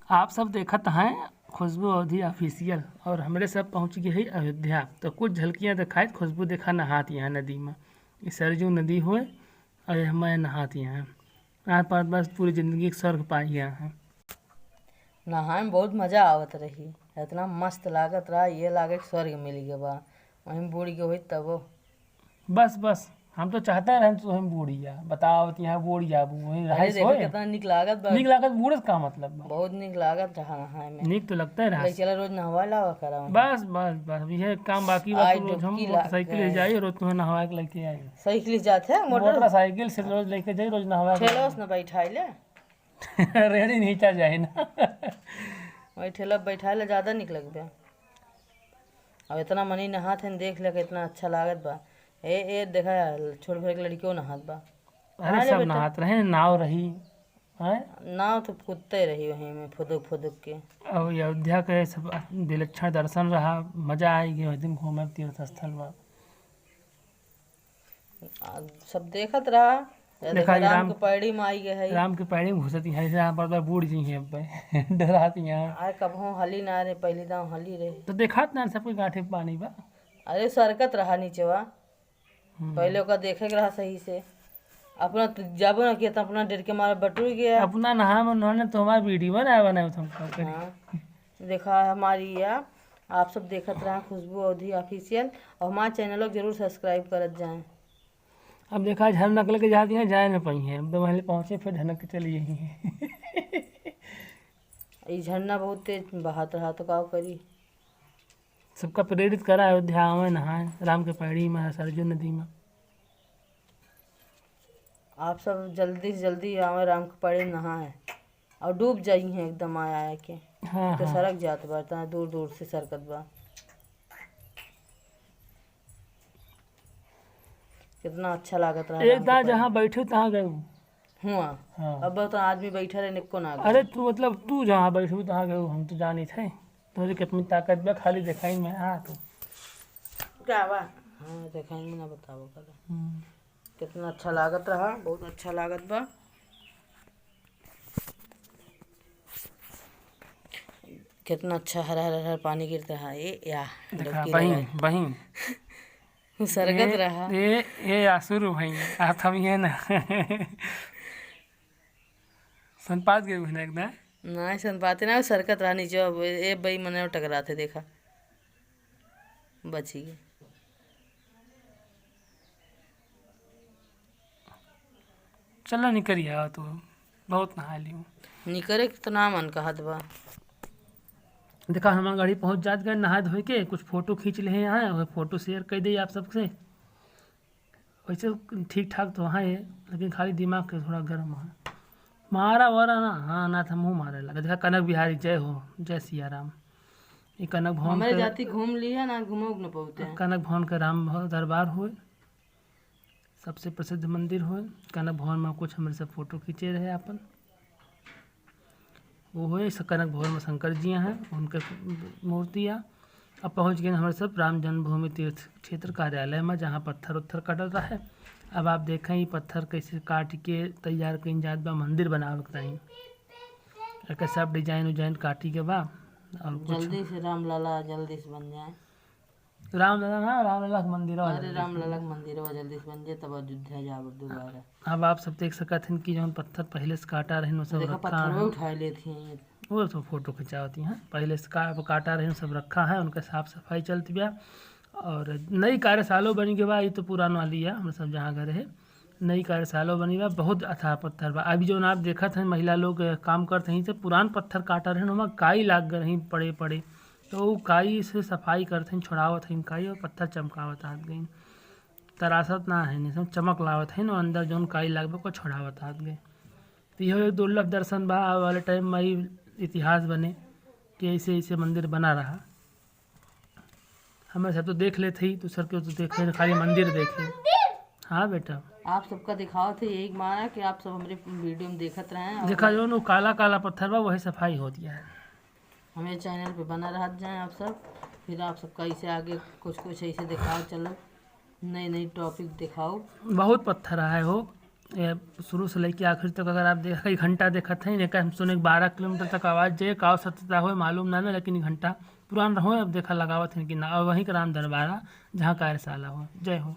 आप सब देखत हैं खुशबू अवधी ऑफिशियल और हमरे सब पहुंच गए है अयोध्या। तो कुछ झलकियां दिखाई खुशबू देखा नहात यहाँ नदी में। ये सरजू नदी होए और मैं नहात यहाँ यहाँ पर बस पूरी जिंदगी के स्वर्ग पाई यहाँ। नहाए में बहुत मजा आवत रही। इतना मस्त लागत रहा, ये लागे कि स्वर्ग मिल गया बा। वहीं बूढ़ के हुई तब बस बस हम तो चाहते रहे तो हम बूढ़िया बताओ यहाँ बूढ़िया वहीं अरे रहे देखो सोए कितना निक लागत बा। निक लागत बूढ़े का मतलब बा। बहुत निक लागत रहा नहाए में। निक तो लगता है रहा। चला रोज नहवा लावा करा वहीं। बस बस बस यह काम बाकी बा आज तो रोज हम डुबकी मोटरसाइकिल से जाइए रोज तुम्हें नहवा के लेके आए। साइकिल जाते हैं मोटरसाइकिल से रोज लेके जाइए रोज नहवा के ठेला उसने बैठाई ले रेडी नीचा जाए ना वही ठेला बैठाए ले ज्यादा निक लगबे। अब इतना मनी नहात है देख ले इतना अच्छा लागत बा। ए देखा छोट भर के लड़कियों नहात बा। अरे सब नहात रहे नाव रही है। नाव तो कूदते रही वहीं में फुदुक फुदुक के। और अयोध्या के सब विलक्षण दर्शन रहा। मजा आएगी उस दिन घूमे तीर्थ स्थल में। सब देखत रहा। देखा राम के पैड़ी में आई गए है। राम के पैड़ी में घुसती है यहाँ पर बूढ़ जी हैं अब डराती यहाँ। अरे कबहू हली ना रे पहली दाव हली रे तो देखा ना सब कोई गांठे पानी बा। अरे सरकत रहा नीचे वा। पहले ओका देखे के रहा सही से। अपना तो जाबो ना किया तो अपना डर के मारे बटुर गया। अपना नहा में उन्होंने तो हमारा वीडियो बनाया तुमको। हाँ देखा हमारी या आप सब देखत रहा खुशबू अवधी ऑफिशियल और हमारे चैनल को जरूर सब्सक्राइब करत जाएं। अब देखा झरना निकल के जाती हैं जाए ना पाई हैं। अब तो वहीं पहुँचे फिर ढनक के चली यही है ये झरना बहुत तेज बहात रहा तो का करी। सबका प्रेरित करा अयोध्या में नहाए राम के पैड़ी में सरजू नदी में। आप सब जल्दी से जल्दी आवे राम के पैड़ी नहाए और डूब जाई हैं एकदम आया के। हाँ तो हाँ सरक जात बा इतना दूर दूर से सरकत बा। कितना अच्छा लागत रहा। एक दां जहाँ बैठे तहाँ गए हुआ हाँ। अब तो आदमी बैठा रहे निको ना अरे तू मतलब तू जहाँ बैठे तहाँ गए हम तो जानी थे तुझे कितनी ताकत बा खाली दिखाई में। हाँ तो क्या बा। हाँ देखेंगे ना बताओ कर कितना अच्छा लागत रहा। बहुत अच्छा लागत बा। कितना अच्छा हरा हरा हरा पानी गिरता है। ये या देखा बहिन बहिन सरगत रहा। ये आसुरु भाई आप हम ये ना संपात गए ना एकदम नहीं सुन पाते ना सरकत रहा नीचे। अब ये बई मने टकराते देखा बची गई। चलो निकलिए तो बहुत नहा ली हूँ। निकरे तो ना मन कहत बा। देखा हमारा गाड़ी पहुँच जात गए नहा धोए के कुछ फ़ोटो खींच ले यहाँ और फोटो शेयर कर दी आप सबसे। वैसे ठीक ठाक तो हाँ है लेकिन खाली दिमाग के थोड़ा गर्म है। मारा वारा ना हाँ ना था मुँह मारे लगा। देखा कनक बिहारी जय हो जय सिया राम। ये कनक भवन हमारे जाति घूम ली है ना घूमो न पहुँचते कनक भवन के राम दरबार हुए सबसे प्रसिद्ध मंदिर हुए। कनक भवन में कुछ हमारे सब फोटो खींचे रहे अपन वो हुए। कनक भवन में शंकर जी हैं उनके मूर्तियाँ। अब पहुंच गए हमारे सब राम जन्मभूमि तीर्थ क्षेत्र कार्यालय में जहां पत्थर उत्थर कटल रहा है। अब आप देखें ये पत्थर कैसे काट के तैयार कहीं जात बा मंदिर बनावे के सब डिजाइन उजाइन काटी के बा। और कुछ जल्दी से राम लला जल्दी से बन जाए। रामलला ना रामलला के मंदिर अरे राम लला के मंदिर जल्दी से बन जाए तब अयोध्या जाब दोबारा। अब आप सब देख सकते हैं कि जो पत्थर पहले से काटा रहे सब देखा रखा पत्थर है। उठा लेती हैं वो सब फोटो खिंचावती हैं पहले से काटा रहे सब रखा है उनका साफ सफाई चलती बा। और नई कार्यशालों बनी के बा ये तो पुरान वाली है हम सब जहाँ घर है नई कार्यशालों बनी बा। बहुत अथाह पत्थर बा। अभी जो आप देखा थे महिला लोग काम करते हैं तो पुरान पत्थर काटा रहे वहाँ काई लाग गए रही पड़े पड़े तो वो काई से सफाई करते हैं छुड़ावत हैं काई और पत्थर चमकावत हाथ गई तरासत ना है नहीं चमक लावत है ना अंदर जो काई लाग को छुड़ावत हाथ गए। तो यह एक दुर्लभ दर्शन बा आने वाले टाइम में ही इतिहास बने कि ऐसे ऐसे मंदिर बना रहा। हमें सब तो देख लेते ही दूसर के तो देखे खाली मंदिर देखे। हाँ बेटा आप सबका दिखाओ थे यही माना कि आप सब हमारे वीडियो में देखत रहे। देखा जो ना काला काला पत्थर बा वही सफाई हो दिया है। हमें चैनल पे बना रह जाएं आप सब। फिर आप सबका ऐसे आगे कुछ कुछ ऐसे दिखाओ चलो नई नई टॉपिक दिखाओ। बहुत पत्थर आए हो ये शुरू से लेके आखिर तक अगर आप देख एक घंटा देखत हैं एक हम सुने 12 किलोमीटर तक आवाज़ जाए का सत्यता हो मालूम ना लेकिन घंटा पुरान रहो अब देखा लगावत हैं कि ना और वहीं का राम दरबारा जहाँ कार्यशाला हो। जय हो।